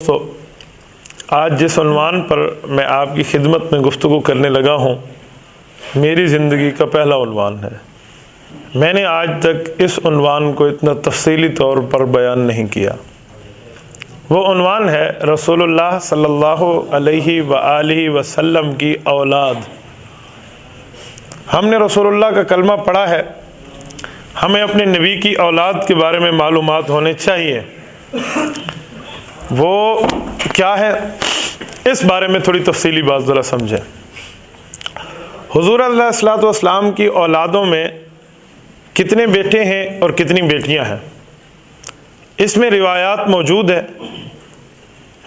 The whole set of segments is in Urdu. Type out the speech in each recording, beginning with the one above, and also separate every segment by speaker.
Speaker 1: تو آج جس عنوان پر میں آپ کی خدمت میں گفتگو کرنے لگا ہوں میری زندگی کا پہلا عنوان ہے۔ میں نے آج تک اس عنوان کو اتنا تفصیلی طور پر بیان نہیں کیا۔ وہ عنوان ہے رسول اللہ صلی اللہ علیہ وآلہ وسلم کی اولاد۔ ہم نے رسول اللہ کا کلمہ پڑھا ہے، ہمیں اپنے نبی کی اولاد کے بارے میں معلومات ہونے چاہیے۔ وہ کیا ہے، اس بارے میں تھوڑی تفصیلی بات ذرا سمجھیں۔ حضور علیہ الصلوۃ والسلام کی اولادوں میں کتنے بیٹے ہیں اور کتنی بیٹیاں ہیں، اس میں روایات موجود ہیں۔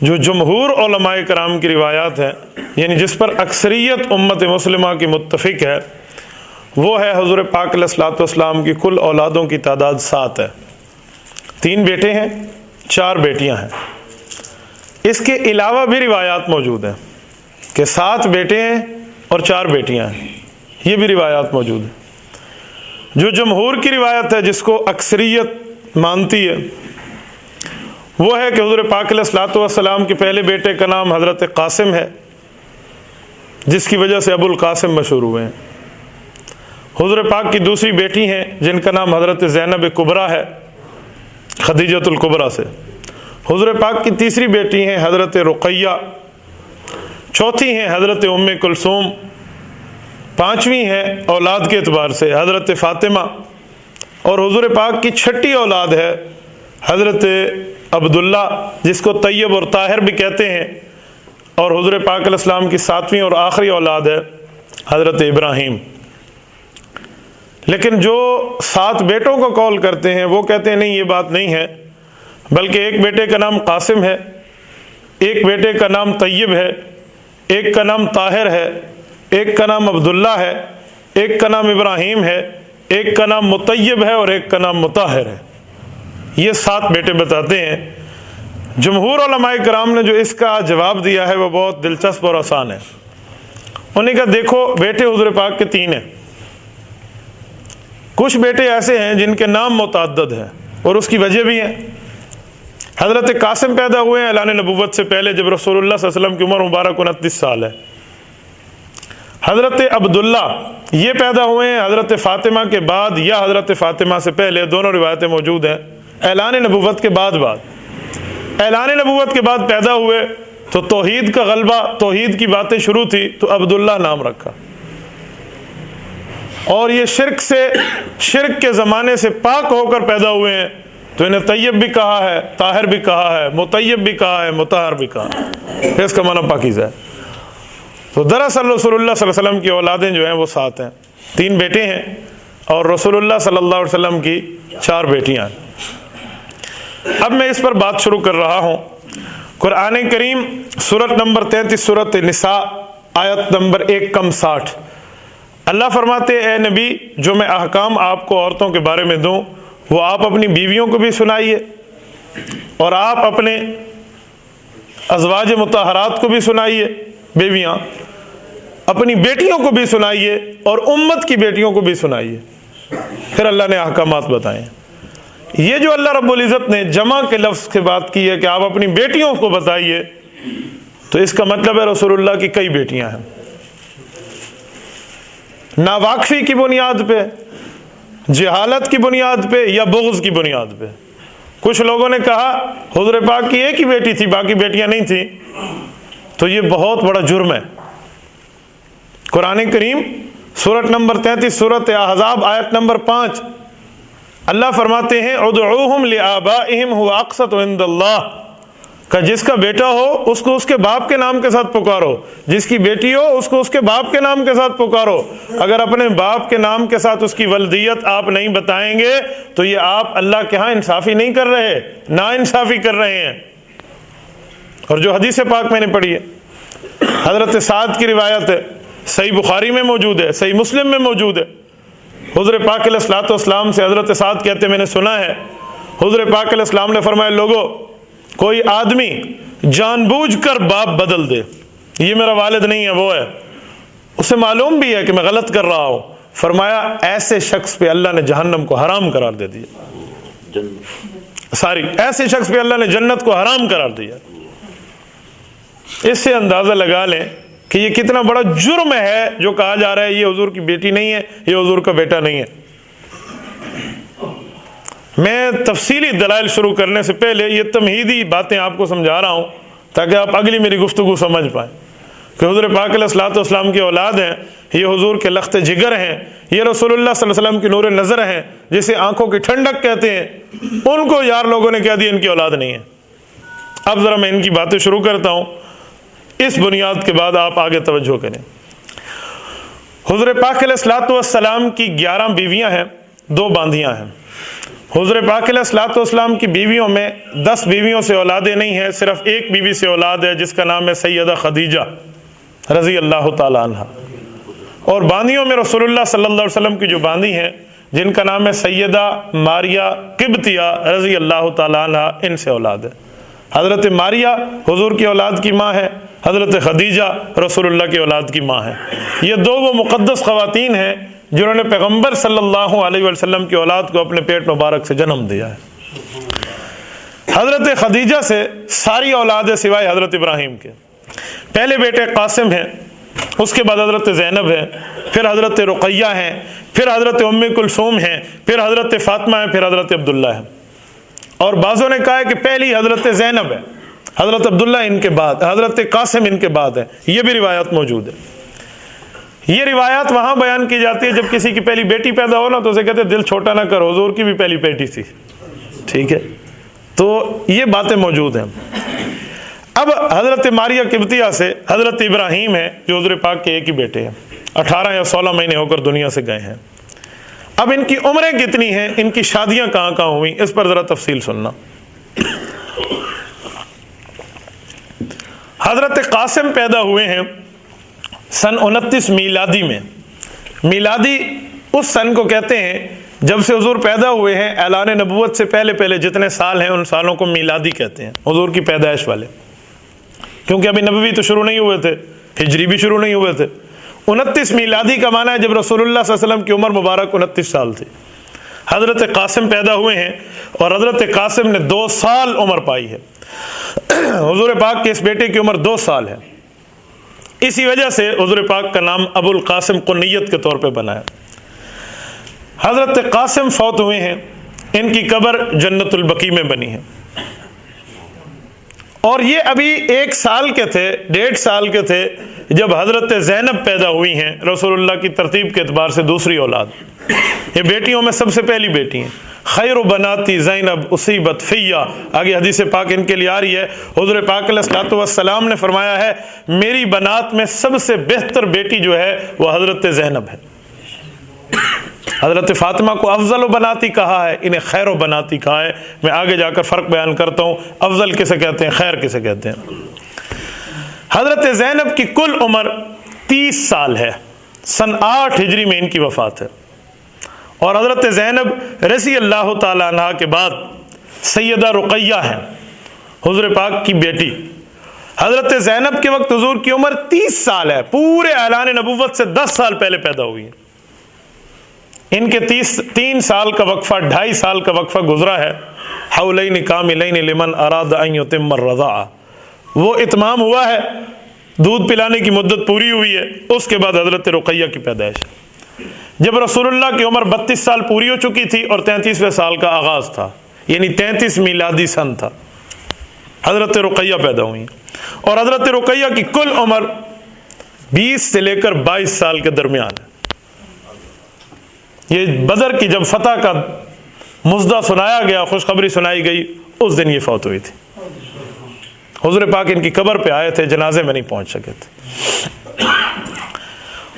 Speaker 1: جو جمہور علماء کرام کی روایات ہیں، یعنی جس پر اکثریت امت مسلمہ کی متفق ہے، وہ ہے حضور پاک علیہ الصلوۃ والسلام کی کل اولادوں کی تعداد 7 ہے۔ 3 بیٹے ہیں، 4 بیٹیاں ہیں۔ اس کے علاوہ بھی روایات موجود ہیں کہ 7 بیٹے ہیں اور 4 بیٹیاں ہیں، یہ بھی روایات موجود ہیں۔ جو جمہور کی روایت ہے، جس کو اکثریت مانتی ہے، وہ ہے کہ حضور پاک علیہ الصلوۃ والسلام کے پہلے بیٹے کا نام حضرت قاسم ہے، جس کی وجہ سے ابو القاسم مشہور ہوئے ہیں۔ حضور پاک کی دوسری بیٹی ہیں جن کا نام حضرت زینب کبریٰ ہے، خدیجۃ الکبریٰ سے۔ حضور پاک کی تیسری بیٹی ہیں حضرت رقیہ، چوتھی ہیں حضرت ام کلثوم، پانچویں ہیں اولاد کے اعتبار سے حضرت فاطمہ، اور حضور پاک کی چھٹی اولاد ہے حضرت عبداللہ، جس کو طیب اور طاہر بھی کہتے ہیں، اور حضور پاک علیہ السلام کی 7ویں اور آخری اولاد ہے حضرت ابراہیم۔ لیکن جو 7 بیٹوں کو قول کرتے ہیں وہ کہتے ہیں نہیں، یہ بات نہیں ہے، بلکہ ایک بیٹے کا نام قاسم ہے، ایک بیٹے کا نام طیب ہے، ایک کا نام طاہر ہے، ایک کا نام عبداللہ ہے، ایک کا نام ابراہیم ہے، ایک کا نام مطیب ہے اور ایک کا نام مطہر ہے۔ یہ 7 بیٹے بتاتے ہیں۔ جمہور علماء کرام نے جو اس کا جواب دیا ہے وہ بہت دلچسپ اور آسان ہے۔ انہوں نے کہا دیکھو، بیٹے حضور پاک کے 3 ہیں، کچھ بیٹے ایسے ہیں جن کے نام متعدد ہیں اور اس کی وجہ بھی ہے۔ حضرت قاسم پیدا ہوئے ہیں اعلان نبوت سے پہلے، جب رسول اللہ صلی اللہ علیہ وسلم کی عمر مبارک 29 سال ہے۔ حضرت عبداللہ یہ پیدا ہوئے ہیں حضرت فاطمہ کے بعد یا حضرت فاطمہ سے پہلے، دونوں روایتیں موجود ہیں، اعلان نبوت کے بعد اعلان نبوت کے بعد پیدا ہوئے تو توحید کا غلبہ، توحید کی باتیں شروع تھی تو عبداللہ نام رکھا، اور یہ شرک کے زمانے سے پاک ہو کر پیدا ہوئے ہیں تو انہیں طیب بھی کہا ہے، طاہر بھی کہا ہے، مطیب بھی کہا ہے، مطہر بھی کہا ہے، اس کا معنی پاکیزہ ہے۔ تو دراصل رسول اللہ صلی اللہ علیہ وسلم کی اولادیں جو ہیں وہ 7 ہیں، 3 بیٹے ہیں اور رسول اللہ صلی اللہ علیہ وسلم کی 4 بیٹیاں ہیں۔ اب میں اس پر بات شروع کر رہا ہوں۔ قرآن کریم سورت نمبر 33 سورت نساء آیت نمبر 160، اللہ فرماتے اے نبی، جو میں احکام آپ کو عورتوں کے بارے میں دوں وہ آپ اپنی بیویوں کو بھی سنائیے، اور آپ اپنے ازواج مطہرات کو بھی سنائیے، بیویاں اپنی بیٹیوں کو بھی سنائیے، اور امت کی بیٹیوں کو بھی سنائیے۔ پھر اللہ نے احکامات بتائے۔ یہ جو اللہ رب العزت نے جمع کے لفظ سے بات کی ہے کہ آپ اپنی بیٹیوں کو بتائیے، تو اس کا مطلب ہے رسول اللہ کی کئی بیٹیاں ہیں۔ ناواقفی کی بنیاد پہ، جہالت کی بنیاد پہ، یا بغض کی بنیاد پہ۔ کچھ لوگوں نے کہا حضور پاک کی ایک ہی بیٹی تھی، باقی بیٹیاں نہیں تھیں، تو یہ بہت بڑا جرم ہے۔ قرآن کریم سورت نمبر 33 سورت احزاب آیت نمبر 5، اللہ فرماتے ہیں ادعوہم لآبائہم هو اقسط عند اللہ، کہ جس کا بیٹا ہو اس کو اس کے باپ کے نام کے ساتھ پکارو، جس کی بیٹی ہو اس کو اس کے باپ کے نام کے ساتھ پکارو۔ اگر اپنے باپ کے نام کے ساتھ اس کی ولدیت آپ نہیں بتائیں گے تو یہ آپ اللہ کے ہاں انصافی نہیں کر رہے، نا انصافی کر رہے ہیں۔ اور جو حدیث پاک میں نے پڑھی ہے، حضرت سعد کی روایت ہے، صحیح بخاری میں موجود ہے، صحیح مسلم میں موجود ہے۔ حضور پاک علیہ الصلوۃ والسلام سے حضرت سعد کہتے ہیں میں نے سنا ہے حضور پاک علیہ السلام نے فرمایا لوگو، کوئی آدمی جان بوجھ کر باپ بدل دے، یہ میرا والد نہیں ہے وہ ہے، اسے معلوم بھی ہے کہ میں غلط کر رہا ہوں، فرمایا ایسے شخص پہ اللہ نے جہنم کو حرام قرار دے دیا، ایسے شخص پہ اللہ نے جنت کو حرام قرار دیا۔ اس سے اندازہ لگا لیں کہ یہ کتنا بڑا جرم ہے جو کہا جا رہا ہے یہ حضور کی بیٹی نہیں ہے، یہ حضور کا بیٹا نہیں ہے۔ میں تفصیلی دلائل شروع کرنے سے پہلے یہ تمہیدی باتیں آپ کو سمجھا رہا ہوں تاکہ آپ اگلی میری گفتگو سمجھ پائیں کہ حضور پاک علیہ الصلوۃ والسلام کی اولاد ہیں، یہ حضور کے لخت جگر ہیں، یہ رسول اللہ صلی اللہ علیہ وسلم کی نور نظر ہیں، جسے آنکھوں کی ٹھنڈک کہتے ہیں، ان کو یار لوگوں نے کہہ دیا ان کی اولاد نہیں ہے۔ اب ذرا میں ان کی باتیں شروع کرتا ہوں، اس بنیاد کے بعد آپ آگے توجہ کریں۔ حضور پاک علیہ الصلوۃ والسلام کی 11 بیویاں ہیں، 2 باندیاں ہیں۔ حضور پاک علیہ الصلوۃ والسلام کی بیویوں میں 10 بیویوں سے اولادیں نہیں ہیں، صرف ایک بیوی سے اولاد ہے جس کا نام ہے سیدہ خدیجہ رضی اللہ تعالی عنہ۔ اور باندیوں میں رسول اللہ صلی اللہ علیہ وسلم کی جو باندی ہیں جن کا نام ہے سیدہ ماریہ قبطیہ رضی اللہ تعالی عنہ، ان سے اولاد ہے۔ حضرت ماریہ حضور کی اولاد کی ماں ہے، حضرت خدیجہ رسول اللہ کی اولاد کی ماں ہے۔ یہ 2 وہ مقدس خواتین ہیں جنہوں نے پیغمبر صلی اللہ علیہ وسلم کی اولاد کو اپنے پیٹ مبارک سے جنم دیا ہے۔ حضرت خدیجہ سے ساری اولاد ہے سوائے حضرت ابراہیم کے۔ پہلے بیٹے قاسم ہیں، اس کے بعد حضرت زینب ہے، پھر حضرت رقیہ ہیں، پھر حضرت ام کلثوم ہیں، پھر حضرت فاطمہ ہیں، پھر حضرت عبداللہ ہیں۔ اور بعضوں نے کہا ہے کہ پہلی حضرت زینب ہے، حضرت عبداللہ ان کے بعد، حضرت قاسم ان کے بعد ہے۔ یہ بھی روایات موجود ہے۔ یہ روایات وہاں بیان کی جاتی ہے جب کسی کی پہلی بیٹی پیدا ہو نا تو اسے کہتے ہیں دل چھوٹا نہ کرو، حضور کی بھی پہلی بیٹی تھی، ٹھیک ہے؟ تو یہ باتیں موجود ہیں۔ اب حضرت ماریہ قبطیہ سے حضرت ابراہیم ہے جو حضور پاک کے ایک ہی بیٹے ہیں، 18 یا 16 مہینے ہو کر دنیا سے گئے ہیں۔ اب ان کی عمریں کتنی ہیں، ان کی شادیاں کہاں کہاں ہوئیں، اس پر ذرا تفصیل سننا۔ حضرت قاسم پیدا ہوئے ہیں سن 29 میلادی میں۔ میلادی اس سن کو کہتے ہیں جب سے حضور پیدا ہوئے ہیں، اعلان نبوت سے پہلے پہلے جتنے سال ہیں ان سالوں کو میلادی کہتے ہیں، حضور کی پیدائش والے، کیونکہ ابھی نبوی تو شروع نہیں ہوئے تھے، ہجری بھی شروع نہیں ہوئے تھے۔ 29 میلادی کا معنی ہے جب رسول اللہ صلی اللہ علیہ وسلم کی عمر مبارک 29 سال تھی۔ حضرت قاسم پیدا ہوئے ہیں اور حضرت قاسم نے 2 سال عمر پائی ہے۔ حضور پاک کے اس بیٹے کی عمر 2 سال ہے، اسی وجہ سے حضور پاک کا نام ابو القاسم قنیت کے طور پہ بنا ہے۔ حضرت قاسم فوت ہوئے ہیں، ان کی قبر جنت البقیع میں بنی ہے، اور یہ ابھی 1 سال کے تھے، 1.5 سال کے تھے جب حضرت زینب پیدا ہوئی ہیں، رسول اللہ کی ترتیب کے اعتبار سے دوسری اولاد۔ یہ بیٹیوں میں سب سے پہلی بیٹی ہیں۔ خیر بناتی زینب اصیبت فیہ، آگے حدیث پاک ان کے لیے آ رہی ہے، حضور پاک علیہ الصلوۃ والسلام نے فرمایا ہے میری بنات میں سب سے بہتر بیٹی جو ہے وہ حضرت زینب ہے۔ حضرت فاطمہ کو افضل و بناتی کہا ہے، انہیں خیر و بناتی کہا ہے۔ میں آگے جا کر فرق بیان کرتا ہوں، افضل کسے کہتے ہیں، خیر کسے کہتے ہیں۔ حضرت زینب کی کل عمر 30 سال ہے، سن 8 ہجری میں ان کی وفات ہے۔ اور حضرت زینب رضی اللہ تعالی عنہ کے بعد سیدہ رقیہ ہیں، حضور پاک کی بیٹی۔ حضرت زینب کے وقت حضور کی عمر 30 سال ہے، پورے اعلان نبوت سے 10 سال پہلے پیدا ہوئی ہیں۔ ان کے 3 سال کا وقفہ، 2.5 سال کا وقفہ گزرا ہے۔ حولین کاملین لمن اراد ان یتم الرضاعہ، وہ اتمام ہوا ہے، دودھ پلانے کی مدت پوری ہوئی ہے۔ اس کے بعد حضرت رقیہ کی پیدائش، جب رسول اللہ کی عمر 32 سال پوری ہو چکی تھی اور 33ویں سال کا آغاز تھا، یعنی 33 میلادی سن تھا، حضرت رقیہ پیدا ہوئی۔ اور حضرت رقیہ کی کل عمر 20 سے لے کر 22 سال کے درمیان ہے۔ یہ بدر کی جب فتح کا مزدہ سنایا گیا، خوشخبری سنائی گئی، اس دن یہ فوت ہوئی تھی۔ حضور پاک ان کی قبر پہ آئے تھے، جنازے میں نہیں پہنچ سکے تھے۔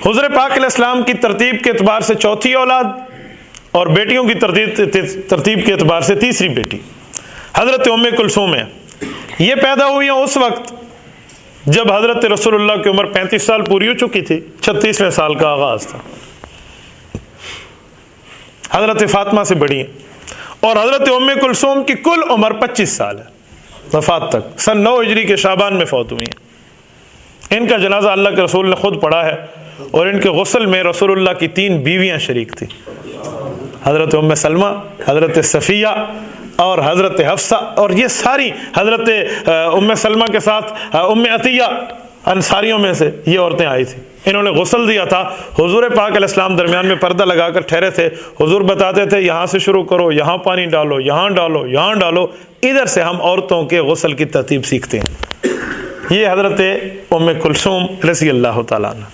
Speaker 1: حضور پاک علیہ السلام کی ترتیب کے اعتبار سے 4تھی اولاد، اور بیٹیوں کی ترتیب کے اعتبار سے 3ری بیٹی حضرت ام کلثوم ہے۔ یہ پیدا ہوئی ہیں اس وقت جب حضرت رسول اللہ کی عمر 35 سال پوری ہو چکی تھی، 36ویں سال کا آغاز تھا۔ حضرت فاطمہ سے بڑی ہیں، اور حضرت ام کلثوم کی کل عمر 25 سال ہے وفات تک، سن 9 ہجری کے شعبان میں فوت ہوئی ہیں۔ ان کا جنازہ اللہ کے رسول نے خود پڑھا ہے، اور ان کے غسل میں رسول اللہ کی 3 بیویاں شریک تھی، حضرت ام سلمہ، حضرت صفیہ، اور حضرت حفصہ اور یہ ساری حضرت ام سلمہ کے ساتھ ام عطیہ انصاریوں میں سے یہ عورتیں آئی تھیں. انہوں نے غسل دیا تھا. حضور پاک علیہ السلام درمیان میں پردہ لگا کر ٹھہرے تھے. حضور بتاتے تھے یہاں سے شروع کرو, یہاں پانی ڈالو, یہاں ڈالو, یہاں ڈالو. ادھر سے ہم عورتوں کے غسل کی ترتیب سیکھتے ہیں. یہ حضرت ام کلثوم رضی اللہ تعالیٰ عنہ.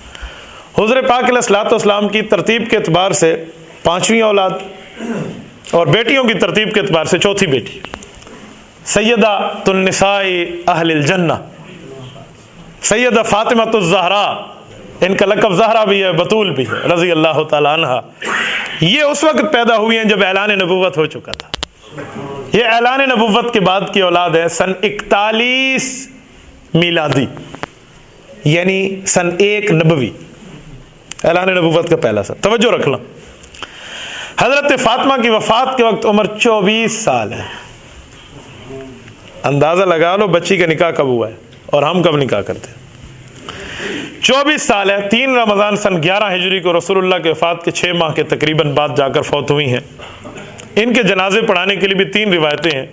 Speaker 1: حضور پاک علیہ الصلوۃ والسلام کی ترتیب کے اعتبار سے 5ویں اولاد اور بیٹیوں کی ترتیب کے اعتبار سے 4تھی بیٹی سیدہ النساء اہل الجنہ سیدہ فاطمہ الزہرا. ان کا لقب زہرا بھی ہے, بطول بھی ہے, رضی اللہ تعالیٰ عنہ. یہ اس وقت پیدا ہوئی ہیں جب اعلان نبوت ہو چکا تھا. یہ اعلان نبوت کے بعد کی اولاد ہے. سن 41 میلادی یعنی سن 1 نبوی اعلان نبوت کا پہلا سن. توجہ رکھنا, حضرت فاطمہ کی وفات کے وقت عمر 24 سال ہے. اندازہ لگا لو بچی کا نکاح کب ہوا ہے اور ہم کب نکاح کرتے ہیں. 24 سال ہے. 3 رمضان سن 11 ہجری کو رسول اللہ کے وفات کے 6 ماہ کے تقریباً بعد جا کر فوت ہوئی ہیں. ان کے جنازے پڑھانے کے لیے بھی 3 روایتیں ہیں.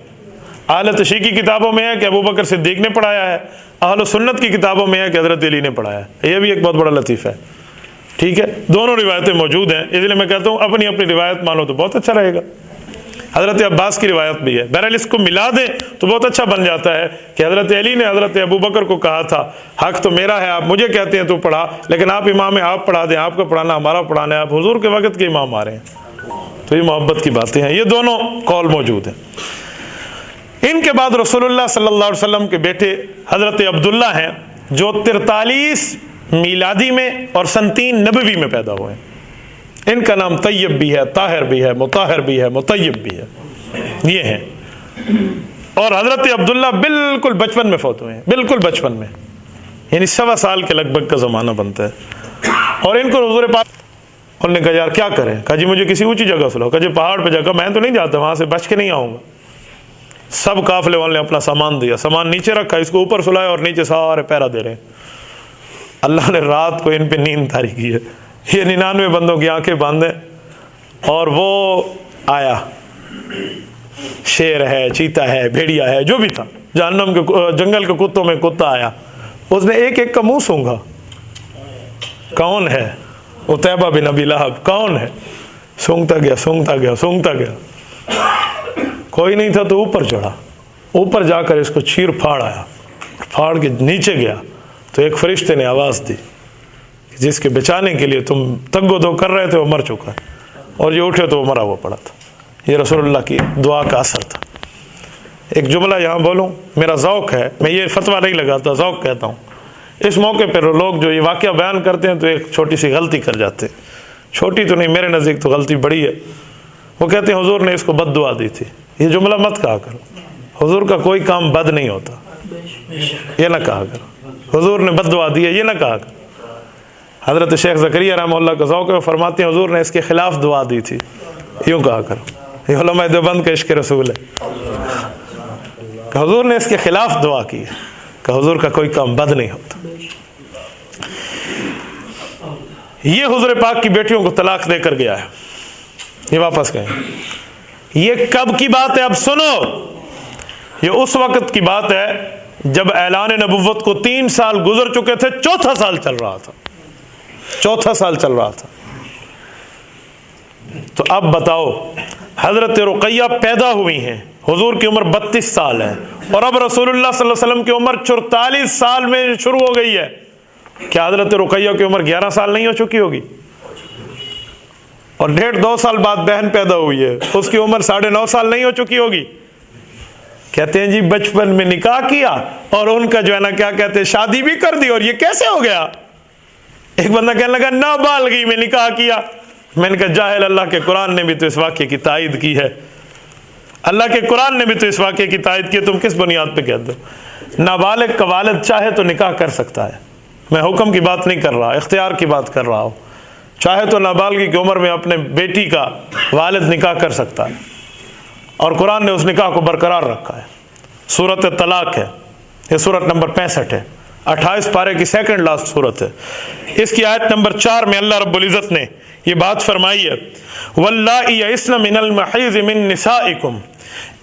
Speaker 1: اہل تشیع کی کتابوں میں ہے کہ ابو بکر صدیق نے پڑھایا ہے, اہل سنت کی کتابوں میں ہے کہ حضرت علی نے پڑھایا ہے. یہ بھی ایک بہت بڑا لطیفہ ہے. ٹھیک ہے, دونوں روایتیں موجود ہیں, اس لیے میں کہتا ہوں اپنی اپنی روایت مانو تو بہت اچھا رہے گا. حضرت عباس کی روایت بھی ہے. بہرحال اس کو ملا دیں تو بہت اچھا بن جاتا ہے کہ حضرت علی نے حضرت ابو بکر کو کہا تھا حق تو میرا ہے, آپ مجھے کہتے ہیں تو پڑھا, لیکن آپ امام ہیں, آپ پڑھا دیں, آپ کا پڑھانا ہمارا پڑھانا ہے. آپ حضور کے وقت کے امام آ رہے ہیں. تو یہ محبت کی باتیں ہیں. یہ دونوں قول موجود ہیں. ان کے بعد رسول اللہ صلی اللہ علیہ وسلم کے بیٹے حضرت عبداللہ ہیں جو 43 میلادی میں اور سن 3 نبوی میں پیدا ہوئے ہیں. ان کا نام طیب بھی ہے, طاہر بھی ہے, مطہر بھی ہے, مطیب بھی ہے. یہ ہیں. اور حضرت عبداللہ بالکل بچپن میں فوت ہوئے ہیں, بالکل بچپن میں, یعنی 1.25 سال کے لگ بھگ کا زمانہ بنتا ہے. اور ان کو حضور پاک انہوں نے کہا یار کیا کریں, کہا جی مجھے کسی اونچی جگہ سے لاؤ. کہا جی پہاڑ پہ جا کر میں تو نہیں جاتا, وہاں سے بچ کے نہیں آؤں گا. سب قافلے والے نے اپنا سامان دیا, سامان نیچے رکھا, اس کو اوپر سلایا اور نیچے سارے پیرا دے رہے ہیں. اللہ نے رات کو ان پہ نیند طاری کی ہے. یہ 99 بندوں کی آنکھیں باندھے اور وہ آیا, شیر ہے, چیتا ہے, بھیڑیا ہے, جو بھی تھا, جہنم کے جنگل کے کتوں میں کتا آیا. اس نے ایک ایک کا منہ سونگا. کون ہے؟ عتیبہ بن ابی لہب. کون ہے؟ سونگتا گیا, سونگتا گیا, سونگتا گیا. کوئی نہیں تھا تو اوپر چڑھا. اوپر جا کر اس کو چیر پھاڑ آیا, پھاڑ کے نیچے گیا تو ایک فرشتے نے آواز دی جس کے بچانے کے لیے تم تگ و دو کر رہے تھے وہ مر چکا ہے, اور یہ اٹھے تو وہ مرا ہوا پڑا تھا. یہ رسول اللہ کی دعا کا اثر تھا. ایک جملہ یہاں بولوں, میرا ذوق ہے, میں یہ فتویٰ نہیں لگاتا, ذوق کہتا ہوں. اس موقع پر لوگ جو یہ واقعہ بیان کرتے ہیں تو ایک چھوٹی سی غلطی کر جاتے ہیں. چھوٹی تو نہیں, میرے نزدیک تو غلطی بڑی ہے. وہ کہتے ہیں حضور نے اس کو بد دعا دی تھی. یہ جملہ مت کہا کرو, حضور کا کوئی کام بد نہیں ہوتا, یہ نہ کہا کرو. حضور نے بد دعا دی ہے, یہ نہ کہا کرو. حضرت شیخ زکریا رحمہ اللہ کا ذوق ہے, فرماتے ہیں حضور نے اس کے خلاف دعا دی تھی, یوں کہا کرو. یہ علماء دیوبند کا عشق رسول ہے کہ حضور نے اس کے خلاف دعا کی ہے, کہ حضور کا کوئی کام بد نہیں ہوتا. یہ حضور پاک کی بیٹیوں کو طلاق دے کر گیا ہے, یہ واپس گئے. یہ کب کی بات ہے اب سنو. یہ اس وقت کی بات ہے جب اعلان نبوت کو 3 سال گزر چکے تھے, 4تھا سال چل رہا تھا, 4تھا سال چل رہا تھا. تو اب بتاؤ, حضرت رقیہ پیدا ہوئی ہیں, حضور کی عمر 32 سال ہے, اور اب رسول اللہ صلی اللہ علیہ وسلم کی عمر 44 سال میں شروع ہو گئی ہے. کیا حضرت رقیہ کی عمر 11 سال نہیں ہو چکی ہوگی؟ اور 1.5-2 سال بعد بہن پیدا ہوئی ہے, اس کی عمر 9.5 سال نہیں ہو چکی ہوگی؟ کہتے ہیں جی بچپن میں نکاح کیا اور ان کا جو ہے نا کیا کہتے ہیں شادی بھی کر دی, اور یہ کیسے ہو گیا؟ ایک بندہ کہنے لگا نابالغی میں نکاح کیا. میں نے کہا جاہل, اللہ کے قرآن نے بھی تو اس واقعے کی تائید کی ہے. اللہ کے قرآن نے بھی تو اس واقعے کی تائید کی, تم کس بنیاد پہ کہتے ہو؟ نابالغ کا والد چاہے تو نکاح کر سکتا ہے. میں حکم کی بات نہیں کر رہا, اختیار کی بات کر رہا ہوں. چاہے تو نابالغی کی عمر میں اپنے بیٹی کا والد نکاح کر سکتا ہے, اور قرآن نے اس نکاح کو برقرار رکھا ہے. سورۃ طلاق ہے, یہ سورت نمبر 65 ہے, 28 پارے کی 2nd لاسٹ سورت ہے. اس کی آیت نمبر 4 میں اللہ رب العزت نے یہ بات فرمائی ہے, واللائی یئسن من المحیض من نسائکم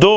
Speaker 1: 2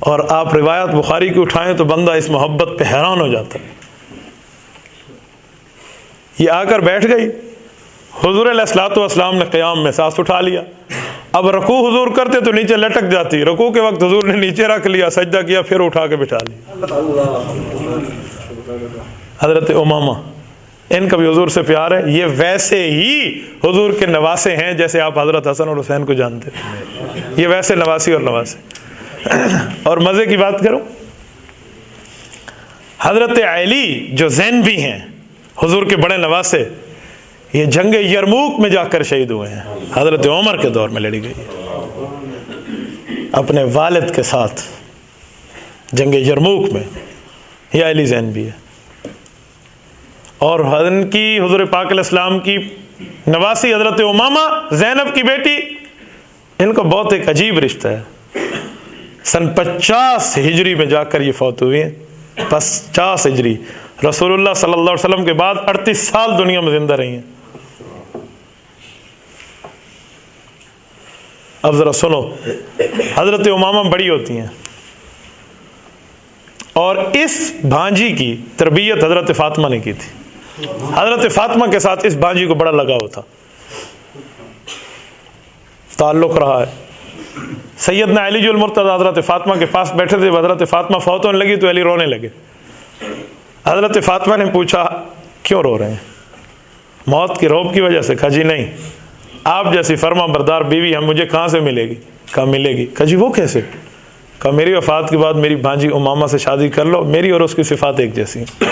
Speaker 1: اور آپ روایت بخاری کی اٹھائیں تو بندہ اس محبت پہ حیران ہو جاتا ہے. یہ آ کر بیٹھ گئی, حضور علیہ الصلوۃ والسلام نے قیام میں سانس اٹھا لیا. اب رکوع حضور کرتے تو نیچے لٹک جاتی, رکوع کے وقت حضور نے نیچے رکھ لیا, سجدہ کیا, پھر اٹھا کے بٹھا لیا. حضرت امامہ, ان کا بھی حضور سے پیار ہے. یہ ویسے ہی حضور کے نواسے ہیں جیسے آپ حضرت حسن اور حسین کو جانتے ہیں. یہ ویسے نواسی اور نواسے. اور مزے کی بات کروں, حضرت علی جو زین بھی ہیں حضور کے بڑے نواسے, یہ جنگ یرموک میں جا کر شہید ہوئے ہیں. حضرت عمر کے دور میں لڑی گئی اپنے والد کے ساتھ جنگ یرموک میں. یہ علی زین بھی ہے. اور ان کی حضور پاک علیہ السلام کی نواسی حضرت امامہ زینب کی بیٹی, ان کو بہت ایک عجیب رشتہ ہے. سن 50 ہجری میں جا کر یہ فوت ہوئی ہیں. 50 ہجری, رسول اللہ صلی اللہ علیہ وسلم کے بعد 38 سال دنیا میں زندہ رہی ہیں. اب ذرا سنو, حضرت امامہ بڑی ہوتی ہیں اور اس بھانجی کی تربیت حضرت فاطمہ نے کی تھی. حضرت فاطمہ کے ساتھ اس بھانجی کو بڑا لگاؤ تھا, تعلق رہا ہے. سیدنا علی جو المرتضیٰ حضرت فاطمہ کے پاس بیٹھے تھے, حضرت فاطمہ فوت ہونے لگی تو علی رونے لگے. حضرت فاطمہ نے پوچھا کیوں رو رہے ہیں, موت کے رعب کی وجہ سے؟ کہا جی نہیں, آپ جیسی فرما بردار بیوی ہم مجھے کہاں سے ملے گی؟ کہا ملے گی. کہا جی وہ کیسے؟ کہا میری وفات کے بعد میری بھانجی امامہ سے شادی کر لو, میری اور اس کی صفات ایک جیسی ہیں.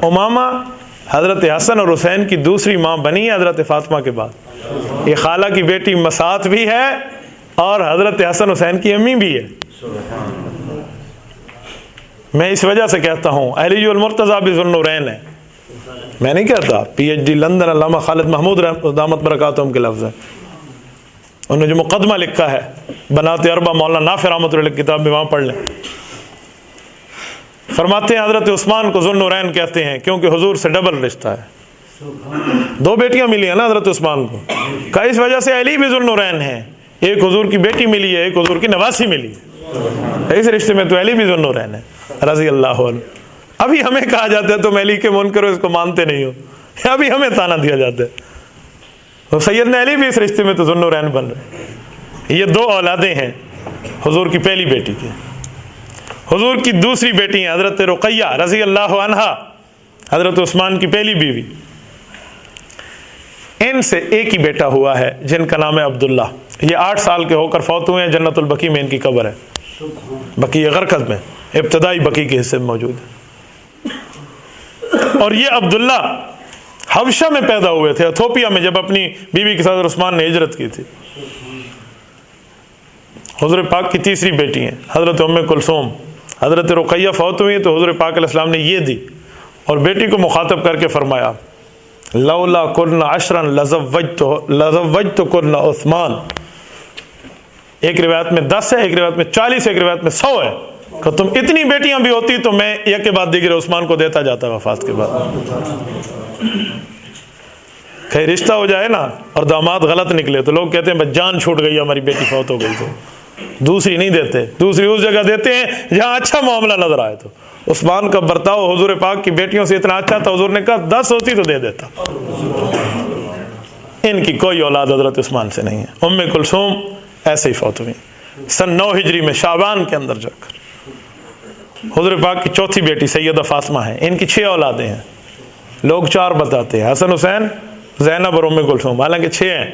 Speaker 1: امامہ حضرت حسن اور حسین کی دوسری ماں بنی ہے حضرت فاطمہ کے بعد. یہ خالہ کی بیٹی مسات بھی ہے اور حضرت حسن حسین کی امی بھی ہے. میں اس وجہ سے کہتا ہوں علی المرتضیٰ بھی ذوالنورین ہے. میں نہیں کہتا, پی ایچ ڈی لندن علامہ خالد محمود دامت برکاتہم کے لفظ ہیں. انہوں نے جو مقدمہ لکھا ہے بنات اربع مولانا نافع رحمۃ اللہ کی کتاب میں, وہاں پڑھ لیں. فرماتے ہیں حضرت عثمان کو ذوالنورین کہتے ہیں کیونکہ حضور سے ڈبل رشتہ ہے. 2 بیٹیاں ملی ہیں نا حضرت عثمان کو, کہا اس وجہ سے علی بھی ذوالنورین ہیں. ایک حضور کی بیٹی ملی ہے, ایک حضور کی نواسی ملی ہے, اس رشتے میں تو علی بھی ذوالنورین ہے رضی اللہ عنہ. ابھی ہمیں کہا جاتا ہے تم علی کے منکر ہو, اس کو مانتے نہیں ہو. ابھی ہمیں تانا دیا جاتا ہے. تو سیدنا علی بھی اس رشتے میں تو ذوالنورین بن رہے. یہ 2 اولادیں ہیں حضور کی پہلی بیٹی کی. حضور کی دوسری بیٹی ہیں حضرت رقیہ رضی اللہ عنہا, حضرت عثمان کی پہلی بیوی. ان سے ایک ہی بیٹا ہوا ہے جن کا نام ہے عبداللہ. یہ 8 سال کے ہو کر فوت ہوئے ہیں. جنت البقیع میں ان کی قبر ہے, بقیع غرقد میں, ابتدائی بقیع کے حصے میں موجود ہے. اور یہ عبداللہ حبشہ میں پیدا ہوئے تھے, ایتھوپیا میں, جب اپنی بیوی کے ساتھ عثمان نے ہجرت کی تھی. حضور پاک کی تیسری بیٹی ہیں حضرت ام کلثوم. حضرت رقیہ فوت ہوئی تو حضور پاک علیہ السلام نے یہ دی اور بیٹی کو مخاطب کر کے فرمایا لولا کلنا عشرن لزوجتکن عثمان. ایک روایت میں 10 ہے, ایک روایت میں 40 ہے, ایک روایت میں 100 ہے. کہ تم اتنی بیٹیاں بھی ہوتی تو میں ایک کے بعد دیگر عثمان کو دیتا جاتا وفات کے بعد. کہیں رشتہ ہو جائے نا اور داماد غلط نکلے تو لوگ کہتے ہیں بس جان چھوٹ گئی, ہماری بیٹی فوت ہو گئی, تو دوسری نہیں دیتے. دوسری اس جگہ دیتے ہیں جہاں اچھا معاملہ نظر آئے. تو عثمان کا برتاؤ حضور پاک کی بیٹیوں سے اتنا اچھا تھا, حضور نے کہا 10 ہوتی تو دے دیتا. ان کی کوئی اولاد حضرت عثمان سے نہیں ہے. ام کلثوم ایسے ہی فوت ہوئی سن 9 ہجری میں شعبان کے اندر جا کر. حضور پاک کی چوتھی بیٹی سیدہ فاطمہ ہے. ان کی 6 اولادیں ہیں. لوگ 4 بتاتے ہیں, حسن حسین زینب اور ام کلثوم, حالانکہ 6 ہیں.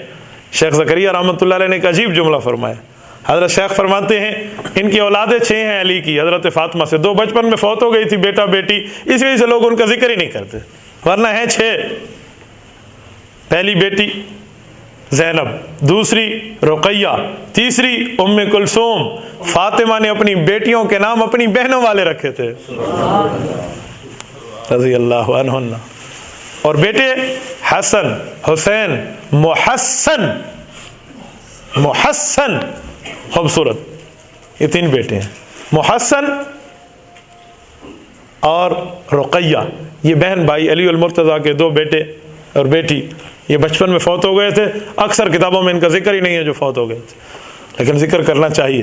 Speaker 1: شیخ زکریا رحمۃ اللہ علیہ نے ایک عجیب جملہ فرمایا. حضرت شیخ فرماتے ہیں ان کی اولادیں 6 ہیں علی کی. حضرت فاطمہ سے 2 بچپن میں فوت ہو گئی تھی, بیٹا بیٹی, اس وجہ سے لوگ ان کا ذکر ہی نہیں کرتے, ورنہ ہیں 6. پہلی بیٹی زینب, دوسری رقیہ, تیسری ام کلثوم. فاطمہ نے اپنی بیٹیوں کے نام اپنی بہنوں والے رکھے تھے رضی اللہ عنہن. اور بیٹے حسن حسین محسن, محسن خوبصورت, یہ 3 بیٹے ہیں. محسن اور رقیہ یہ بہن بھائی علی المرتضیٰ کے 2 بیٹے اور بیٹی. یہ بچپن میں فوت ہو گئے تھے. اکثر کتابوں میں ان کا ذکر ہی نہیں ہے جو فوت ہو گئے تھے, لیکن ذکر کرنا چاہیے.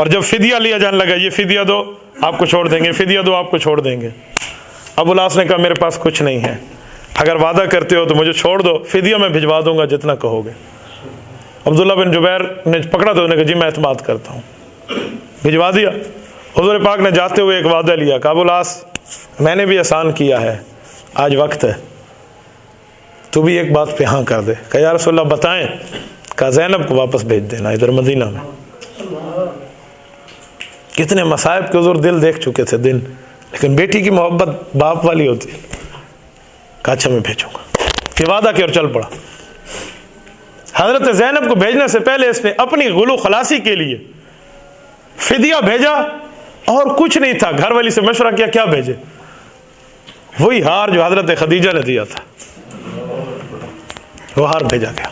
Speaker 1: اور جب فدیہ لیا جانے لگا یہ فدیہ دو آپ کو چھوڑ دیں گے، فدیہ دو آپ کو چھوڑ دیں گے، ابو العاص نے کہا میرے پاس کچھ نہیں ہے، اگر وعدہ کرتے ہو تو مجھے چھوڑ دو، فدیہ میں بھجوا دوں گا جتنا کہو گے۔ عبداللہ بن جبیر نے پکڑا تو انہوں نے کہا جی میں اعتماد کرتا ہوں، بھجوا دیا۔ حضور پاک نے جاتے ہوئے ایک وعدہ لیا کہ ابو العاص میں نے بھی احسان کیا ہے، آج وقت ہے تو بھی ایک بات پہ ہاں کر دے۔ کہ یا رسول اللہ بتائیں؟ کہا زینب کو واپس بھیج دینا ادھر مدینہ میں۔ کتنے مصائب کے حضور دل دیکھ چکے تھے دن، لیکن بیٹی کی محبت باپ والی ہوتی ہے۔ کہا اچھا میں بھیجوں گا، یہ وعدہ کیا اور چل پڑا۔ حضرت زینب کو بھیجنے سے پہلے اس نے اپنی غلو خلاصی کے لیے فدیہ بھیجا، اور کچھ نہیں تھا، گھر والی سے مشورہ کیا کیا بھیجے، وہی ہار جو حضرت خدیجہ نے دیا تھا وہ ہار بھیجا گیا۔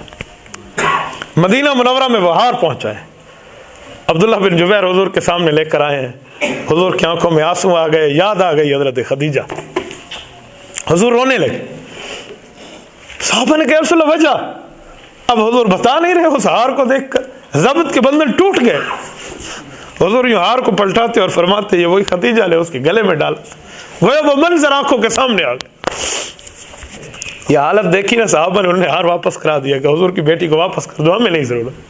Speaker 1: مدینہ منورہ میں وہ ہار پہنچا ہے۔ عبداللہ بن جبیر حضور کے سامنے لے کر آئے ہیں، حضور کی آنکھوں میں آنسو آ گئے، یاد آ گئی حضرت خدیجہ، حضور رونے لگے۔ صحابہ نے کہا رسول اللہ وجہ؟ اب حضور بتا نہیں رہے، اس ہار کو دیکھ کر ضبط کے بندھن ٹوٹ گئے۔ حضور یوں ہار کو پلٹاتے اور فرماتے یہ وہی خدیجہ لے اس کے گلے میں ڈالا، وہ منظر آنکھوں کے سامنے آ گیا۔ یہ حالت دیکھی نا صحابہ نے، انہوں نے ہار واپس کرا دیا کہ حضور کی بیٹی کو واپس کر دو، ہمیں نہیں ضرورت،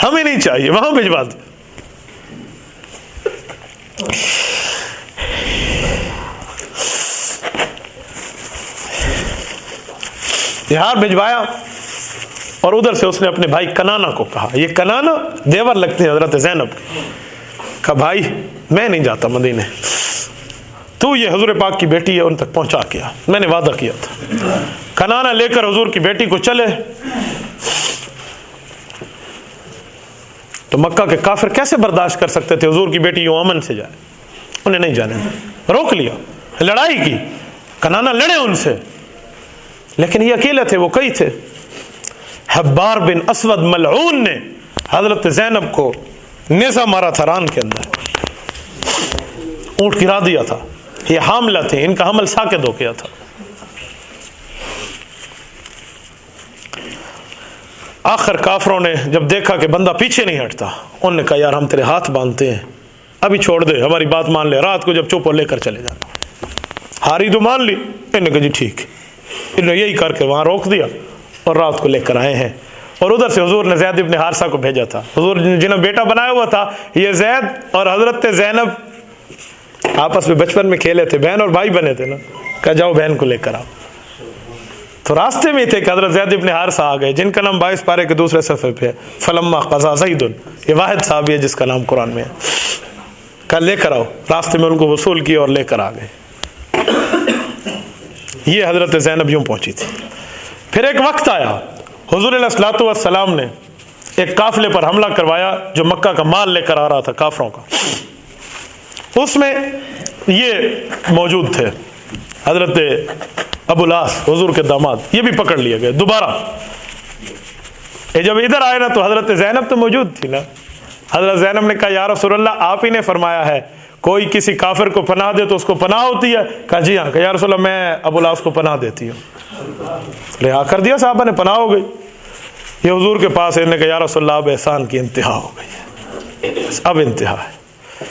Speaker 1: ہمیں نہیں چاہیے، وہاں بھجوا دو۔ یہ ہار بھجوایا اور ادھر سے اس نے اپنے بھائی کنانا کو کہا، یہ کنانا دیور لگتے ہیں حضرت زینب، کہا بھائی میں نہیں جاتا مدینے، تو یہ حضور پاک کی بیٹی ہے ان تک پہنچا کیا، میں نے وعدہ کیا تھا۔ کنانا لے کر حضور کی بیٹی کو چلے تو مکہ کے کافر کیسے برداشت کر سکتے تھے حضور کی بیٹی یوں امن سے جائے، انہیں نہیں جانے دیا، روک لیا، لڑائی کی، کنانا لڑے ان سے، لیکن یہ اکیلے تھے، وہ کئی تھے۔ حبار بن اسود ملعون نے حضرت زینب کو نیزہ مارا تھا ران کے اندر، اونٹ گرا دیا تھا، یہ حاملہ تھے، ان کا حمل ساقط ہو گیا تھا۔ آخر کافروں نے جب دیکھا کہ بندہ پیچھے نہیں ہٹتا، انہوں نے کہا یار ہم تیرے ہاتھ باندھتے ہیں، ابھی چھوڑ دے، ہماری بات مان لے، رات کو جب چپ ہو لے کر چلے جانا۔ ہاری تو مان لی، انہوں نے کہا جی ٹھیک، انہوں نے یہی کر کے وہاں روک دیا اور رات کو لے کر آئے ہیں۔ اور ادھر سے حضور نے زید ابن حارثہ کو بھیجا تھا، حضور جنہیں بیٹا بنایا ہوا تھا، یہ زید اور حضرت زینب آپس میں بچپن میں کھیلے تھے، بہن اور بھائی بنے تھے نا، کہا جاؤ بہن کو لے کر آؤ۔ تو راستے میں تھے کہ حضرت زید ابن حارثہ آ گئے، جن کا نام 22 پارے کے دوسرے صفحے پہ ہے، فلما قضا زید، یہ واحد صحابی ہے جس کا نام قرآن میں ہے، کہا لے کر آؤ، راستے میں ان کو وصول کیا اور لے کر آ گئے۔ یہ حضرت زینب یوں پہنچی تھی۔ پھر ایک وقت آیا، حضور علیہ الصلوۃ والسلام نے ایک قافلے پر حملہ کروایا جو مکہ کا مال لے کر آ رہا تھا کافروں کا، اس میں یہ موجود تھے حضرت ابو العاص حضور کے داماد، یہ بھی پکڑ لیے گئے دوبارہ۔ یہ جب ادھر آئے نا تو حضرت زینب تو موجود تھی نا، حضرت زینب نے کہا یا رسول اللہ آپ ہی نے فرمایا ہے کوئی کسی کافر کو پناہ دے تو اس کو پناہ ہوتی ہے، کہا جی ہاں، کہ یا رسول اللہ میں ابو العاص کو پناہ دیتی ہوں، رہا کر دیا، صحابہ نے پناہ ہو گئی۔ یہ حضور کے پاس انہوں نے کہا یا رسول اللہ اب احسان کی انتہا ہو گئی ہے، اب انتہا ہے،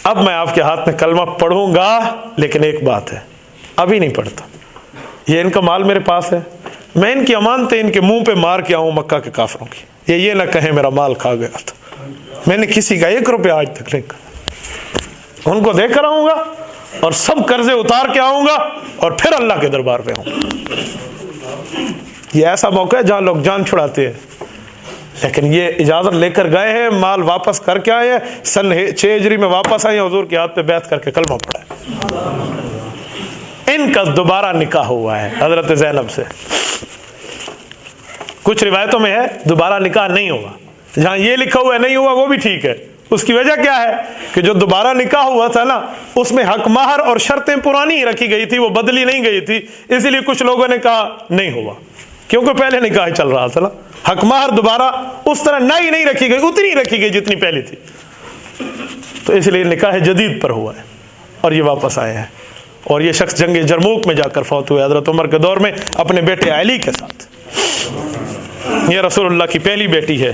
Speaker 1: اب میں آپ کے ہاتھ میں کلمہ پڑھوں گا، لیکن ایک بات ہے ابھی نہیں پڑھتا، یہ ان کا مال میرے پاس ہے، میں ان کی امانتیں ان کے منہ پہ مار کے آؤں مکہ کے کافروں کی، یہ نہ کہیں میرا مال کھا گیا تھا، میں نے کسی کا 1 روپیہ آج تک نہیں کھایا، ان کو دے کر آؤں گا اور سب قرضے اتار کے آؤں گا اور پھر اللہ کے دربار پہ آؤں گا۔ یہ ایسا موقع ہے جہاں لوگ جان چھڑاتے ہیں، لیکن یہ اجازت لے کر گئے ہیں، مال واپس کر کے آئے ہیں، سن 6 ہجری میں واپس آئے ہیں، حضور کے ہاتھ پہ بیعت کر کے کلمہ پڑھا ہے۔ ان کا دوبارہ نکاح ہوا ہے حضرت زینب سے، کچھ روایتوں میں ہے دوبارہ نکاح نہیں ہوگا، جہاں یہ لکھا ہوا ہے نہیں ہوا وہ بھی ٹھیک ہے۔ اس کی وجہ کیا ہے کہ جو دوبارہ نکاح ہوا تھا نا اس میں حق مہر اور شرطیں پرانی ہی رکھی گئی تھی، وہ بدلی نہیں گئی تھی، اسی لیے کچھ لوگوں نے کہا نہیں ہوا، کیونکہ پہلے نکاح چل رہا تھا نا، حق مہر دوبارہ اس طرح نئی نہیں رکھی گئی، اتنی رکھی گئی جتنی پہلی تھی، تو اس لیے نکاح جدید پر ہوا ہے اور یہ واپس آئے ہیں۔ اور یہ شخص جنگ جرموک میں جا کر فوت ہوئے حضرت عمر کے دور میں اپنے بیٹے علی کے ساتھ، یہ رسول اللہ کی پہلی بیٹی ہے۔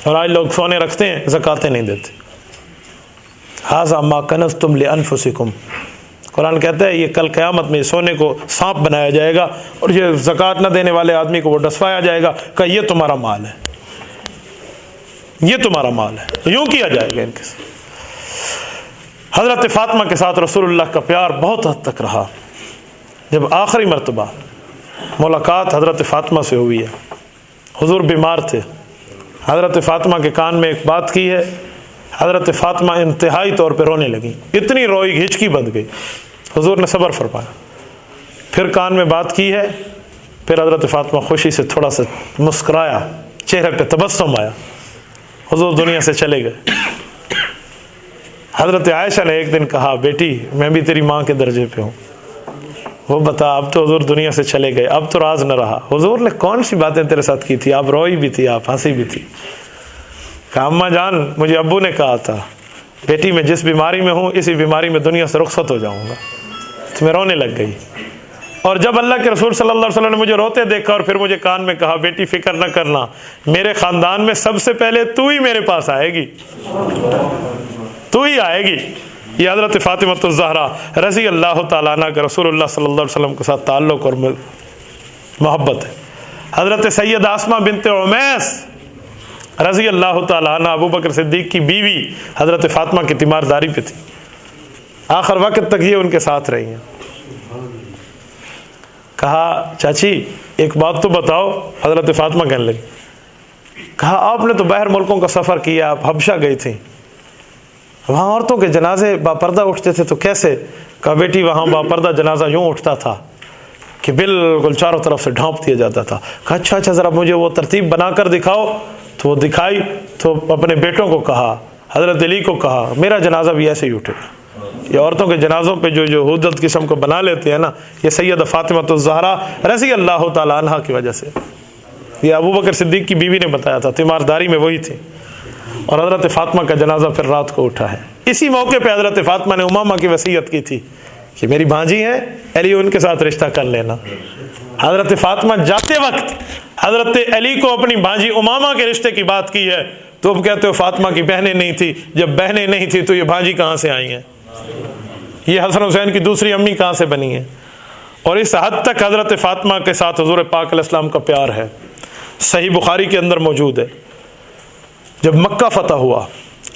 Speaker 1: اور آج لوگ سونے رکھتے ہیں زکاتیں نہیں دیتے. ھذا ما کنزتم لانفسکم، قرآن کہتا ہے یہ کل قیامت میں سونے کو سانپ بنایا جائے گا اور یہ زکوٰۃ نہ دینے والے آدمی کو وہ ڈسوایا جائے گا کہ یہ تمہارا مال ہے، یہ تمہارا مال ہے. یوں کیا جائے گا ان کے ساتھ. حضرت فاطمہ کے ساتھ رسول اللہ کا پیار بہت حد تک رہا. جب آخری مرتبہ ملاقات حضرت فاطمہ سے ہوئی ہے، حضور بیمار تھے، حضرت فاطمہ کے کان میں ایک بات کی ہے، حضرت فاطمہ انتہائی طور پہ رونے لگی، اتنی روئی ہچکی بند گئی. حضور نے صبر فرمایا، پھر کان میں بات کی ہے، پھر حضرت فاطمہ خوشی سے تھوڑا سا مسکرایا، چہرے پہ تبسم آیا، حضور دنیا سے چلے گئے. حضرت عائشہ نے ایک دن کہا بیٹی میں بھی تیری ماں کے درجے پہ ہوں، وہ بتا اب تو حضور دنیا سے چلے گئے، اب تو راز نہ رہا، حضور نے کون سی باتیں تیرے ساتھ کی تھی، آپ روئی بھی تھی آپ ہنسی بھی تھی. کہا اماں جان مجھے ابو نے کہا تھا بیٹی میں جس بیماری میں ہوں اسی بیماری میں دنیا سے رخصت ہو جاؤں گا. تو میں رونے لگ گئی. اور جب اللہ کے رسول صلی اللہ علیہ وسلم نے مجھے روتے دیکھا اور پھر مجھے کان میں کہا بیٹی فکر نہ کرنا، میرے خاندان میں سب سے پہلے تو ہی میرے پاس آئے گی، تو ہی آئے گی. یہ حضرت فاطمہ الزہرا رضی اللہ تعالیٰ عنہ کا رسول اللہ صلی اللہ علیہ وسلم کے ساتھ تعلق اور محبت ہے. حضرت سید آسمہ بنت عمیس رضی اللہ تعالیٰ عنہ ابو بکر صدیق کی بیوی حضرت فاطمہ کی تیمارداری پہ تھی، آخر وقت تک یہ ان کے ساتھ رہی ہیں. کہا چاچی ایک بات تو بتاؤ، حضرت فاطمہ کہنے لگی. کہا آپ نے تو باہر ملکوں کا سفر کیا، آپ حبشہ گئی تھیں، وہاں عورتوں کے جنازے باپردہ اٹھتے تھے تو کیسے؟ کہا بیٹی وہاں باپردہ جنازہ یوں اٹھتا تھا کہ بالکل چاروں طرف سے ڈھانپ دیا جاتا تھا. کہا اچھا ذرا مجھے وہ ترتیب بنا کر دکھاؤ. تو وہ دکھائی تو اپنے بیٹوں کو کہا، حضرت علی کو کہا میرا جنازہ بھی ایسے ہی اٹھے. یہ عورتوں کے جنازوں پہ جو حدت قسم کو بنا لیتے ہیں نا، یہ سیدہ فاطمہ الزہرا رضی اللہ تعالیٰ عنہ کی وجہ سے. یہ ابو بکر صدیق کی بیوی نے بتایا تھا، تیمارداری میں وہی تھی. اور حضرت فاطمہ کا جنازہ پھر رات کو اٹھا ہے. اسی موقع پہ حضرت فاطمہ نے امامہ کی وصیت کی تھی کہ میری بھانجی ہیں علی ان کے ساتھ رشتہ کر لینا. حضرت فاطمہ جاتے وقت حضرت علی کو اپنی بھانجی امامہ کے رشتے کی بات کی ہے. تو اب کہتے ہو فاطمہ کی بہنیں نہیں تھی، جب بہنیں نہیں تھی تو یہ بھانجی کہاں سے آئی ہیں؟ یہ حسن حسین کی دوسری امی کہاں سے بنی ہیں؟ اور اس حد تک حضرت فاطمہ کے ساتھ حضور پاک علیہ السلام کا پیار ہے. صحیح بخاری کے اندر موجود ہے، جب مکہ فتح ہوا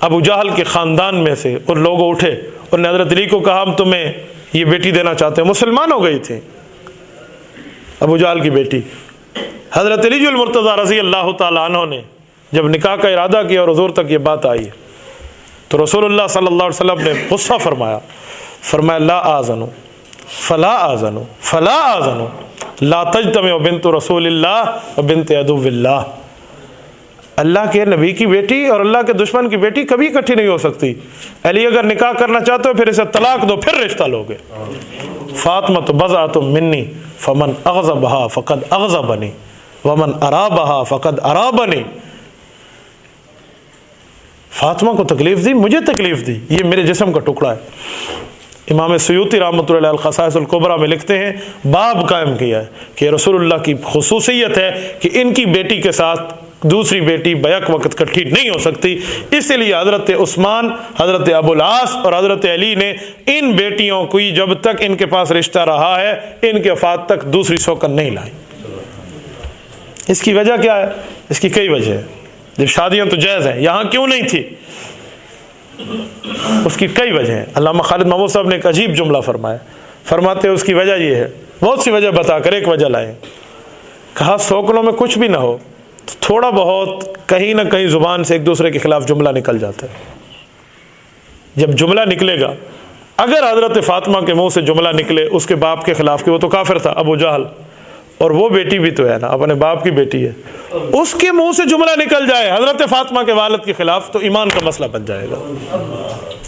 Speaker 1: ابو جہل کے خاندان میں سے اور لوگ اٹھے اور نے حضرت علی کو کہا ہم تمہیں یہ بیٹی دینا چاہتے ہیں. مسلمان ہو گئی تھی ابو جہل کی بیٹی. حضرت علی المرتضیٰ رضی اللہ تعالیٰ عنہ نے جب نکاح کا ارادہ کیا اور حضور تک یہ بات آئی تو رسول اللہ صلی اللہ علیہ وسلم نے غصہ فرمایا لا آذنو فلا آذنو فلا آذنو لا تجتمع بنت رسول اللہ و بنت عدو اللہ. اللہ کے نبی کی بیٹی اور اللہ کے دشمن کی بیٹی کبھی اکٹھی نہیں ہو سکتی. علی اگر نکاح کرنا چاہتے ہو پھر اسے طلاق دو، پھر رشتہ لوگے. فاطمہ بضعۃ منی فمن اغضبها فقد اغضبنی ومن ارابها فقد ارابنی. فاطمہ کو تکلیف دی، مجھے تکلیف دی، یہ میرے جسم کا ٹکڑا ہے. امام سیوطی رحمۃ اللہ علیہ الخصائص الکبریٰ میں لکھتے ہیں باب قائم کیا ہے کہ رسول اللہ کی خصوصیت ہے کہ ان کی بیٹی کے ساتھ دوسری بیٹی بیک وقت کٹھی نہیں ہو سکتی. اسی لیے حضرت عثمان، حضرت ابو العاص اور حضرت علی نے ان بیٹیوں کو جب تک ان کے پاس رشتہ رہا ہے ان کے وفات تک دوسری سوکن نہیں لائی. اس کی وجہ کیا ہے؟ اس کی کئی وجہ ہے. جب شادیاں تو جائز ہیں، یہاں کیوں نہیں تھی؟ اس کی کئی وجہ ہیں. علامہ خالد محمود صاحب نے ایک عجیب جملہ فرماتے ہیں اس کی وجہ یہ ہے، بہت سی وجہ بتا کر ایک وجہ لائے. کہا سوکنوں میں کچھ بھی نہ ہو تو تھوڑا بہت کہیں نہ کہیں زبان سے ایک دوسرے کے خلاف جملہ نکل جاتا ہے. جب جملہ نکلے گا، اگر حضرت فاطمہ کے منہ سے جملہ نکلے اس کے باپ کے خلاف، کہ وہ تو کافر تھا ابو جہل، اور وہ بیٹی بھی تو ہے نا اپنے باپ کی بیٹی ہے، اس کے منہ سے جملہ نکل جائے حضرت فاطمہ کے والد کے خلاف تو ایمان کا مسئلہ بن جائے گا.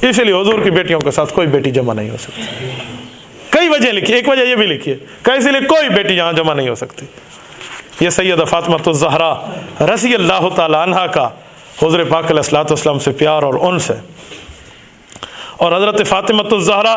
Speaker 1: اسی لیے حضور کی بیٹیوں کے ساتھ کوئی بیٹی جمع نہیں ہو سکتی. کئی وجہ لکھی، ایک وجہ یہ بھی لکھی ہے کہ اسی لیے کوئی بیٹی یہاں جمع نہیں ہو سکتی. یہ سیدہ فاطمہ الزہرا رضی اللہ تعالی عنہا کا حضور پاک علیہ الصلوۃ والسلام سے پیار اور انس ہے. اور حضرت فاطمہ الزہرا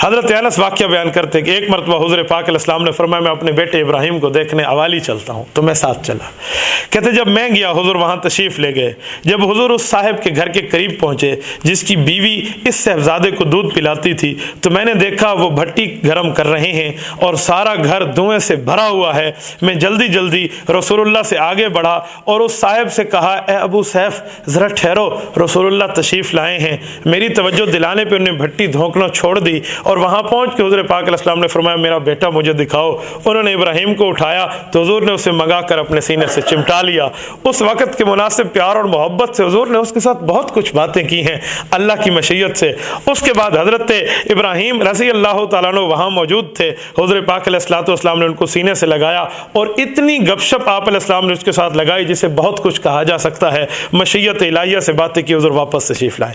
Speaker 1: حضرت انس واقعہ بیان کرتے کہ ایک مرتبہ حضور پاک علیہ السلام نے فرمایا میں اپنے بیٹے ابراہیم کو دیکھنے اوالی چلتا ہوں، تو میں ساتھ چلا۔ کہتے جب میں گیا حضور وہاں تشریف لے گئے۔ جب حضور اس صاحب کے گھر کے قریب پہنچے جس کی بیوی اس صاحبزادے کو دودھ پلاتی تھی، تو میں نے دیکھا وہ بھٹی گرم کر رہے ہیں اور سارا گھر دھوئیں سے بھرا ہوا ہے۔ میں جلدی جلدی رسول اللہ سے آگے بڑھا اور اس صاحب سے کہا اے ابو سیف ذرا ٹھہرو، رسول اللہ تشریف لائے ہیں۔ میری توجہ دلانے پہ انہیں بھٹی دھونکنا چھوڑ دی اور وہاں پہنچ کے حضور پاک علیہ السلام نے فرمایا میرا بیٹا مجھے دکھاؤ۔ انہوں نے ابراہیم کو اٹھایا تو حضور نے اسے منگا کر اپنے سینے سے چمٹا لیا۔ اس وقت کے مناسب پیار اور محبت سے حضور نے اس کے ساتھ بہت کچھ باتیں کی ہیں اللہ کی مشیت سے۔ اس کے بعد حضرت ابراہیم رضی اللہ تعالیٰ عنہ وہاں موجود تھے۔ حضور پاک علیہ السلام نے ان کو سینے سے لگایا اور اتنی گپ شپ آپ علیہ السلام نے اس کے ساتھ لگائی جسے بہت کچھ کہا جا سکتا ہے۔ مشیت الہیہ سے باتیں کی، حضور واپس تشریف لائے۔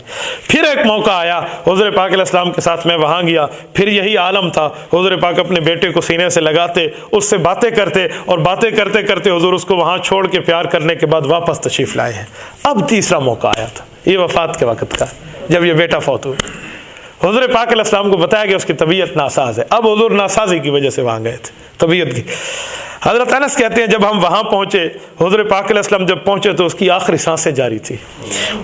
Speaker 1: پھر ایک موقع آیا حضور پاک علیہ السلام کے ساتھ میں وہاں گیا، پھر یہی عالم تھا۔ حضور پاک اپنے بیٹے کو سینے سے لگاتے، اس سے باتیں کرتے اور باتیں کرتے کرتے حضور اس کو وہاں چھوڑ کے پیار کرنے کے بعد واپس تشریف لائے ہیں۔ اب تیسرا موقع آیا تھا، یہ وفات کے وقت کا، جب یہ بیٹا فوت ہوا۔ حضور پاک علیہ السلام کو بتایا کہ اس کی طبیعت ناساز ہے۔ اب حضور ناسازی کی وجہ سے وہاں گئے تھے، طبیعت کی۔ حضرت انس کہتے ہیں جب ہم وہاں پہنچے، حضور پاک علیہ السلام جب پہنچے تو اس کی آخری سانسیں جاری تھی،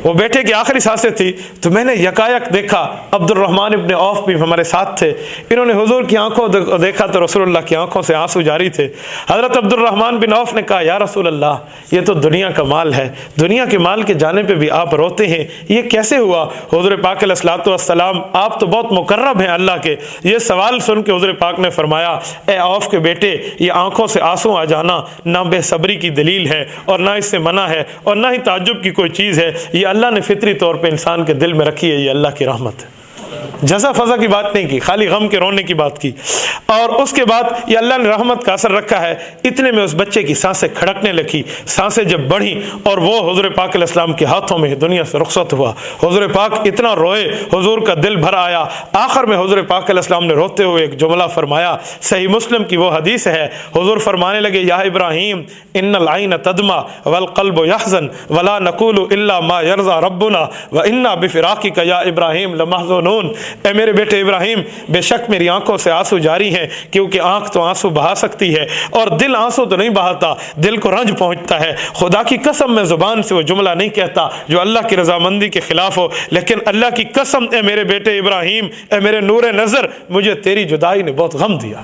Speaker 1: وہ بیٹے کی آخری سانسیں تھی۔ تو میں نے یکایک دیکھا عبد الرحمن ابن عوف بھی ہمارے ساتھ تھے، انہوں نے حضور کی آنکھوں دیکھا تو رسول اللہ کی آنکھوں سے آنسو جاری تھے۔ حضرت عبد الرحمن بن عوف نے کہا یا رسول اللہ یہ تو دنیا کا مال ہے، دنیا کے مال کے جانے پہ بھی آپ روتے ہیں، یہ کیسے ہوا؟ حضور پاک علیہ الصلوۃ والسلام آپ تو بہت مقرب ہیں اللہ کے۔ یہ سوال سن کے حضور پاک نے فرمایا اے عوف کے بیٹے، یہ آنکھوں سے آنسو آ جانا نہ بے صبری کی دلیل ہے اور نہ اس سے منع ہے اور نہ ہی تعجب کی کوئی چیز ہے، یہ اللہ نے فطری طور پہ انسان کے دل میں رکھی ہے، یہ اللہ کی رحمت ہے۔ جزا فضا کی بات نہیں کی، خالی غم کے رونے کی بات کی۔ اور اس کے بعد یہ اللہ نے رحمت کا اثر رکھا ہے۔ اتنے میں اس بچے کی سانسیں کھڑکنے لگی، سانسیں جب بڑھی اور وہ حضور پاک علیہ السلام کے ہاتھوں میں دنیا سے رخصت ہوا۔ حضور پاک اتنا روئے، حضور کا دل بھر آیا۔ آخر میں حضور پاک علیہ السلام نے روتے ہوئے ایک جملہ فرمایا، صحیح مسلم کی وہ حدیث ہے، حضور فرمانے لگے یا ابراہیم ان العین تدمع والقلب یحزن ولا نقول الا ما یرضى ربنا وانا بفراقک یا ابراہیم لمحزونون۔ اے میرے بیٹے ابراہیم، بے شک میری آنکھوں سے آنسو جاری ہیں، کیونکہ آنکھ تو آنسو بہا سکتی ہے اور دل آنسو تو نہیں بہاتا، دل کو رنج پہنچتا ہے۔ خدا کی قسم میں زبان سے وہ جملہ نہیں کہتا جو اللہ کی رضامندی کے خلاف ہو، لیکن اللہ کی قسم اے میرے بیٹے ابراہیم، اے میرے نور نظر، مجھے تیری جدائی نے بہت غم دیا۔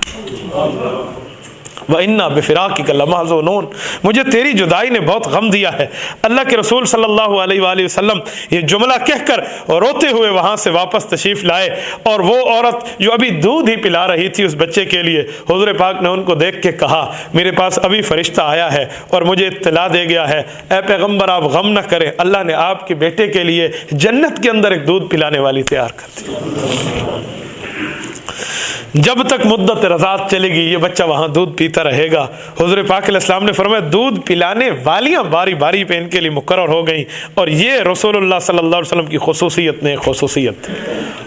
Speaker 1: وَإِنَّا بِفِرَاقِكَ لَمَحْزُونُونَ، مجھے تیری جدائی نے بہت غم دیا ہے۔ اللہ کے رسول صلی اللہ علیہ وآلہ وسلم یہ جملہ کہہ کر روتے ہوئے وہاں سے واپس تشریف لائے، اور وہ عورت جو ابھی دودھ ہی پلا رہی تھی اس بچے کے لیے، حضور پاک نے ان کو دیکھ کے کہا میرے پاس ابھی فرشتہ آیا ہے اور مجھے اطلاع دے گیا ہے، اے پیغمبر آپ غم نہ کریں، اللہ نے آپ کے بیٹے کے لیے جنت کے اندر ایک دودھ پلانے والی تیار کر دی۔ جب تک مدت رضاعت چلے گی یہ بچہ وہاں دودھ پیتا رہے گا۔ حضور پاک علیہ السلام نے فرمایا دودھ پلانے والیاں باری باری پہ ان کے لیے مقرر ہو گئیں، اور یہ رسول اللہ صلی اللہ علیہ وسلم کی خصوصیت نے خصوصیت تھی۔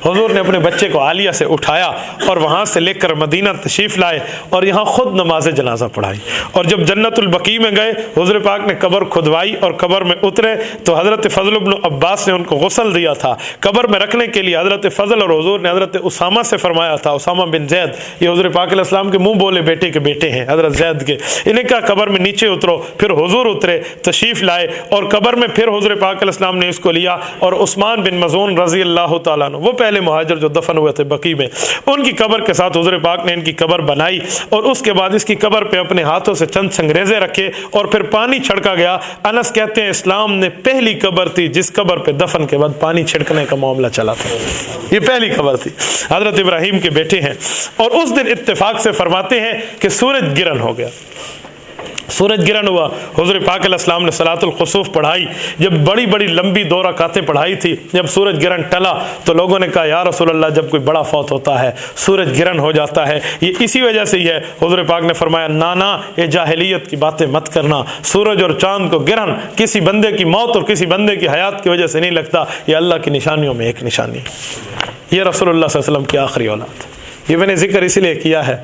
Speaker 1: حضور نے اپنے بچے کو عالیہ سے اٹھایا اور وہاں سے لے کر مدینہ تشریف لائے اور یہاں خود نماز جنازہ پڑھائی، اور جب جنت البقیع میں گئے حضور پاک نے قبر کھدوائی اور قبر میں اترے تو حضرت فضل بن عباس نے ان کو غسل دیا تھا۔ قبر میں رکھنے کے لیے حضرت فضل اور حضور نے حضرت اسامہ سے فرمایا تھا، اسامہ بن زید، یہ حضور پاک علیہ السلام کے منہ بولے بیٹے کے بیٹے ہیں حضرت زید کے، انہیں کہا قبر میں نیچے اترو، پھر حضور اترے تشریف لائے اور قبر میں پھر حضور پاک علیہ السلام نے اس کو لیا، اور عثمان بن مظعون رضی اللہ تعالیٰ عنہ وہ پہلے مہاجر جو دفن ہوئے تھے بقیع میں، ان کی قبر کے ساتھ حضور پاک نے ان کی قبر بنائی، اور اس کے بعد اس کی قبر پہ اپنے ہاتھوں سے چند سنگریزے رکھے اور پھر پانی چھڑکا گیا۔ انس کہتے ہیں اسلام نے پہلی قبر تھی جس قبر پہ دفن کے بعد پانی چھڑکنے کا معاملہ چلا تھا، یہ پہلی قبر تھی، حضرت ابراہیم کے بیٹے ہیں۔ اور اس دن اتفاق سے فرماتے ہیں کہ سورج گرہن ہو گیا، سورج گرہن ہوا، حضور پاک علیہ السلام نے صلاۃ الخسوف پڑھائی، جب بڑی بڑی لمبی 2 رکعتیں پڑھائی تھی، جب سورج گرہن ٹلا تو لوگوں نے کہا یا رسول اللہ جب کوئی بڑا فوت ہوتا ہے سورج گرہن ہو جاتا ہے، یہ اسی وجہ سے ہی ہے۔ حضور پاک نے فرمایا نانا یہ جاہلیت کی باتیں مت کرنا، سورج اور چاند کو گرہن کسی بندے کی موت اور کسی بندے کی حیات کی وجہ سے نہیں لگتا، یہ اللہ کی نشانیوں میں ایک نشانی ہے۔ یہ رسول اللہ صلی اللہ علیہ وسلم کی آخری اولاد۔ یہ میں نے ذکر اس لیے کیا ہے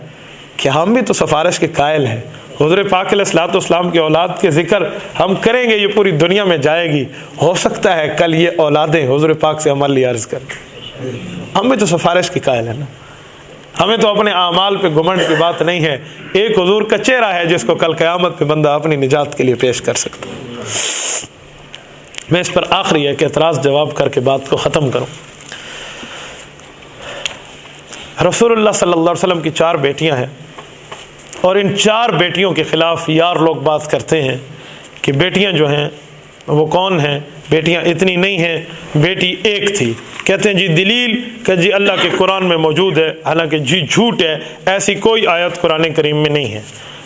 Speaker 1: کہ ہم بھی تو سفارش کے قائل ہیں، حضور پاک علیہ الصلوۃ والسلام کی اولاد کے ذکر ہم کریں گے، یہ پوری دنیا میں جائے گی، ہو سکتا ہے کل یہ اولادیں حضور پاک سے عمل عرض کریں، ہم بھی تو سفارش کے قائل ہیں نا۔ ہمیں تو اپنے اعمال پہ گھمنڈ کی بات نہیں ہے، ایک حضور کا چہرہ ہے جس کو کل قیامت پہ بندہ اپنی نجات کے لیے پیش کر سکتا ہے۔ میں اس پر آخری ایک اعتراض جواب کر کے بات کو ختم کروں۔ رسول اللہ صلی اللہ علیہ وسلم کی 4 بیٹیاں ہیں، اور ان 4 بیٹیوں کے خلاف یار لوگ بات کرتے ہیں کہ بیٹیاں جو ہیں وہ کون ہیں، بیٹیاں اتنی نہیں ہیں، بیٹی ایک تھی۔ کہتے ہیں جی دلیل کہ جی اللہ کے قرآن میں موجود ہے، حالانکہ جی جھوٹ ہے، ایسی کوئی آیت قرآن کریم میں نہیں ہے۔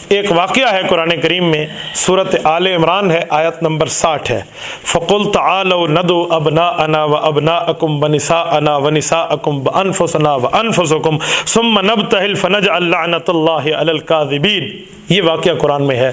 Speaker 1: ایک واقعہ ہے قرآن کریم میں، سورۃ آل عمران ہے، آیت نمبر 60 ہے، فَقُلْ تَعَالَوْا نَدْعُ أَبْنَاءَنَا وَأَبْنَاءَكُمْ وَنِسَاءَنَا وَنِسَاءَكُمْ وَأَنفُسَنَا وَأَنفُسَكُمْ ثُمَّ نَبْتَهِلْ فَنَجْعَلْ لَعْنَةَ اللَّهِ عَلَى الْكَاذِبِينَ۔ یہ واقعہ قرآن میں ہے۔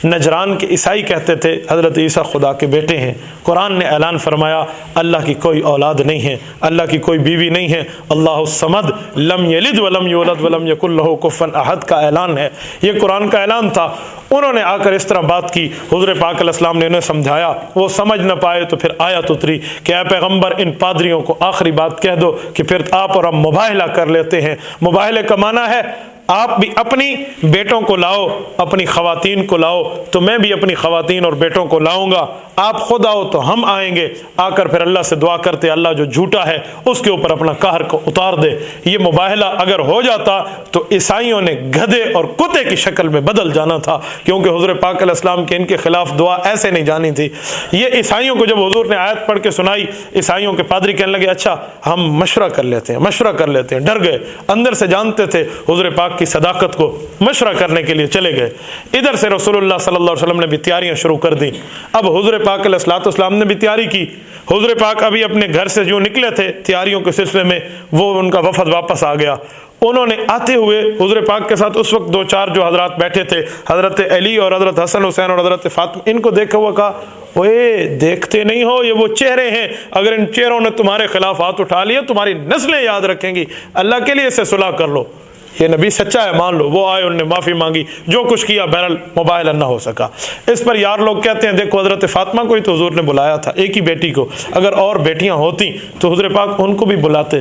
Speaker 1: نجران کے عیسائی کہتے تھے حضرت عیسیٰ خدا کے بیٹے ہیں، قرآن نے اعلان فرمایا اللہ کی کوئی اولاد نہیں ہے، اللہ کی کوئی بیوی نہیں ہے، اللہ الصمد لم یلد ولم یولد ولم یکن لہ کفوا احد کا اعلان ہے۔ یہ قرآن کا اعلان تھا۔ انہوں نے آ کر اس طرح بات کی، حضور پاک علیہ السلام نے انہیں سمجھایا، وہ سمجھ نہ پائے تو پھر آیت اتری کہ اے پیغمبر ان پادریوں کو آخری بات کہہ دو کہ پھر آپ اور ہم مباہلہ کر لیتے ہیں۔ مباہلے کا معنی ہے آپ بھی اپنی بیٹوں کو لاؤ، اپنی خواتین کو لاؤ، تو میں بھی اپنی خواتین اور بیٹوں کو لاؤں گا، آپ خود آؤ تو ہم آئیں گے، آ کر پھر اللہ سے دعا کرتے اللہ جو جھوٹا ہے اس کے اوپر اپنا قہر کو اتار دے۔ یہ مباہلہ اگر ہو جاتا تو عیسائیوں نے گدھے اور کتے کی شکل میں بدل جانا تھا، کیونکہ حضور پاک علیہ السلام کے ان کے خلاف دعا ایسے نہیں جانی تھی۔ یہ عیسائیوں کو جب حضور نے آیت پڑھ کے سنائی، عیسائیوں کے پادری کہنے لگے اچھا ہم مشورہ کر لیتے ہیں، ڈر گئے، اندر سے جانتے تھے حضور پاک کی صداقت کو، مشورہ کرنے کے لیے چلے گئے۔ ادھر سے رسول اللہ صلی اللہ علیہ وسلم نے بھی تیاریاں شروع کر دی۔ اب حضور پاک علیہ الصلوۃ والسلام نے بھی تیاری کی۔ حضور پاک ابھی اپنے گھر سے جو نکلے تھے تیاریوں کے سلسلے میں، وہ ان کا وفد واپس آ گیا۔ انہوں نے آتے ہوئے حضور پاک کے ساتھ اس وقت 2-4 جو حضرات بیٹھے تھے، حضرت علی اور حضرت حسن حسین اور حضرت فاطمہ، ان کو دیکھا ہوا کہا اوے دیکھتے نہیں ہو یہ وہ چہرے ہیں، اگر ان چہروں نے تمہارے خلاف ہاتھ اٹھا لیا تمہاری نسلیں یاد رکھیں گی، اللہ کے لیے اسے صلح کر لو، یہ نبی سچا ہے مان لو۔ وہ آئے، انہوں نے معافی مانگی، جو کچھ کیا بہرحال مباہلہ نہ ہو سکا۔ اس پر یار لوگ کہتے ہیں دیکھو حضرت فاطمہ کو ہی تو حضور نے بلایا تھا، ایک ہی بیٹی کو، اگر اور بیٹیاں ہوتی تو حضور پاک ان کو بھی بلاتے۔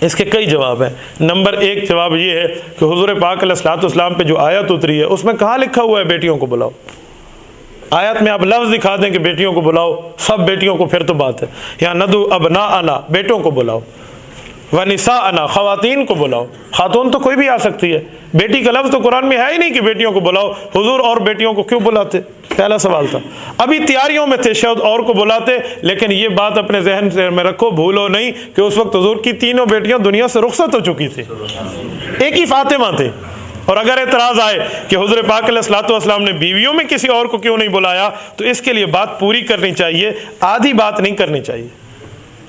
Speaker 1: اس کے کئی جواب ہیں۔ نمبر 1 جواب یہ ہے کہ حضور پاک علیہ الصلوۃ والسلام پہ جو آیت اتری ہے اس میں کہاں لکھا ہوا ہے بیٹیوں کو بلاؤ؟ آیت میں آپ لفظ دکھا دیں کہ بیٹیوں کو بلاؤ، سب بیٹیوں کو، پھر تو بات ہے۔ یہاں ندعو ابناءنا بیٹوں کو بلاؤ، ونساءنا خواتین کو بلاؤ، خاتون تو کوئی بھی آ سکتی ہے، بیٹی کا لفظ تو قرآن میں ہے ہی نہیں کہ بیٹیوں کو بلاؤ، حضور اور بیٹیوں کو کیوں بلاتے؟ پہلا سوال تھا۔ ابھی تیاریوں میں تھے، شاید اور کو بلاتے، لیکن یہ بات اپنے ذہن میں رکھو، بھولو نہیں کہ اس وقت حضور کی 3 بیٹیاں دنیا سے رخصت ہو چکی تھی، ایک ہی فاطمہ تھے۔ اور اگر اعتراض آئے کہ حضور پاک علیہ الصلوۃ والسلام نے بیویوں میں کسی اور کو کیوں نہیں بلایا، تو اس کے لیے بات پوری کرنی چاہیے، آدھی بات نہیں کرنی چاہیے۔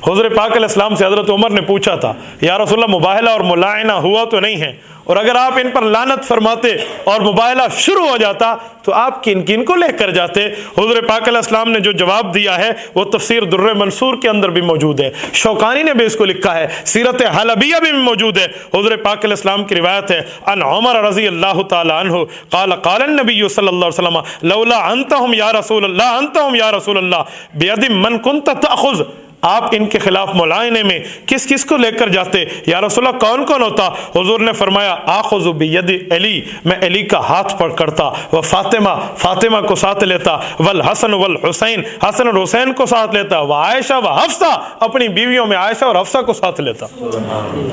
Speaker 1: حضور پاک علیہ السلام سے حضرت عمر نے پوچھا تھا یا رسول اللہ مباہلہ اور ملاعنہ ہوا تو نہیں ہے، اور اگر آپ ان پر لعنت فرماتے اور مباہلہ شروع ہو جاتا تو آپ کن کن کو لے کر جاتے؟ حضور پاک علیہ السلام نے جو جواب دیا ہے وہ تفسیر در منصور کے اندر بھی موجود ہے، شوکانی نے بھی اس کو لکھا ہے، سیرت حلبیہ بھی موجود ہے۔ حضور پاک علیہ السلام کی روایت ہے ان عمر رضی اللہ تعالی عنہ قال قال النبی صلی اللہ علیہ وسلم لولا انتہم یا رسول اللہ انتہم یا رسول اللہ بید من کنت تأخذ، آپ ان کے خلاف ملاعنے میں کس کس کو لے کر جاتے؟ یا رسول اللہ کون کون ہوتا؟ حضور نے فرمایا آخذ بید علی، میں علی کا ہاتھ پکڑتا، وہ فاطمہ کو ساتھ لیتا، والحسن والحسین، حسن اور حسین کو ساتھ لیتا، وہ عائشہ و حفصہ، اپنی بیویوں میں عائشہ اور حفصہ کو ساتھ لیتا۔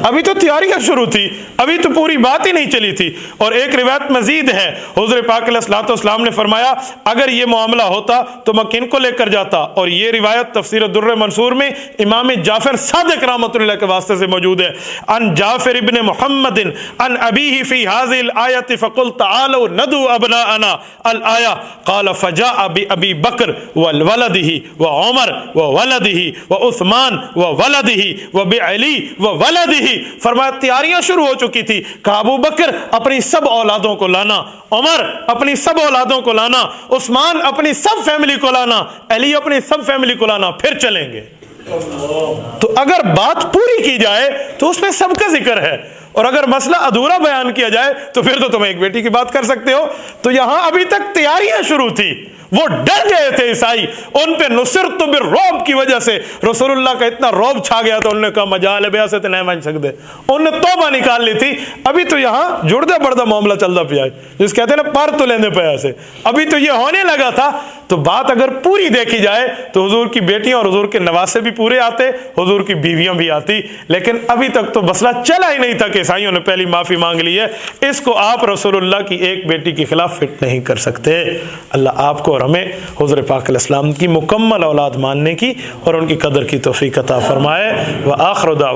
Speaker 1: ابھی تو تیاریاں شروع تھی، ابھی تو پوری بات ہی نہیں چلی تھی۔ اور ایک روایت مزید ہے، حضور پاک علیہ الصلوۃ والسلام نے فرمایا اگر یہ معاملہ ہوتا تو میں کن کو لے کر جاتا؟ اور یہ روایت تفسیر در منصور میں امام جعفر صادق رحمۃ اللہ کے واسطے سے موجود ہے۔ ان جعفر ابن محمد ان ابیہ فی هذه الآیۃ فقل تعالوا ندعو ابناءنا الآیہ قال فجاء بأبی بکر وولدہ وعمر وولدہ وعثمان وولدہ وبعلی وولدہ، فرمایا تیاریاں شروع ہو چکی تھی، کہا ابو بکر اپنی سب اولادوں کو لانا، عمر اپنی سب اولادوں کو لانا، عثمان اپنی سب فیملی کو لانا، علی اپنی سب فیملی کو لانا، پھر چلیں گے۔ تو اگر بات پوری کی جائے تو اس میں سب کا ذکر ہے۔ اور اگر مسئلہ ادھورا بیان کیا جائے تو پھر تو تم ایک بیٹی کی بات کر سکتے ہو. تو یہاں ابھی تک تیاریاں شروع تھی, وہ ڈر گئے تھے عیسائی, ان پہ نصرت بالرعب کی وجہ سے رسول اللہ کا اتنا رعب چھا گیا تو انہوں نے کہا مجال بیاست نہیں مان سکتے, انہوں نے توبہ نکال لی تھی. ابھی تو یہاں جڑدہ بڑھدہ معاملہ چلتا پیا ہے, جس کہتے ہیں نا پر تو لیندے پیا سے, ابھی تو یہ ہونے لگا تھا. تو بات اگر پوری دیکھی جائے تو حضور کی بیٹیاں اور حضور کے نواسے بھی پورے آتے, حضور کی بیویاں بھی آتی, لیکن ابھی تک تو مسئلہ چلا ہی نہیں تھا کہ عیسائیوں نے پہلی معافی مانگ لی ہے. اس کو آپ رسول اللہ کی ایک بیٹی کے خلاف فٹ نہیں کر سکتے. اللہ آپ کو اور ہمیں حضور پاک علیہ السلام کی مکمل اولاد ماننے کی اور ان کی قدر کی توفیق عطا فرمائے. وآخر دعوانا